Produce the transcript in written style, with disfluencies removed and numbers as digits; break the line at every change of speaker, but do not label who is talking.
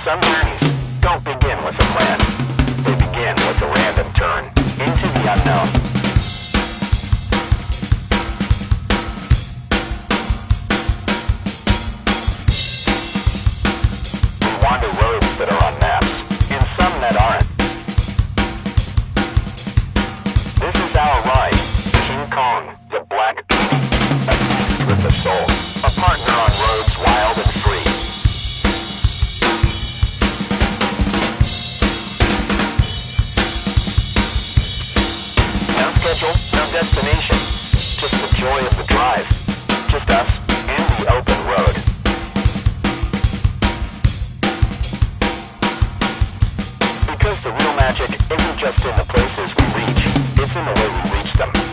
Some journeys don't begin with a plan. They begin with a random turn into the unknown. We wander roads that are on maps, and some that aren't. This is our ride, King Kong, the Black Beauty, a beast with a soul, a partner on roads wild and free. No schedule, no destination, just the joy of the drive, just us and the open road. Because the real magic isn't just in the places we reach, it's in the way we reach them.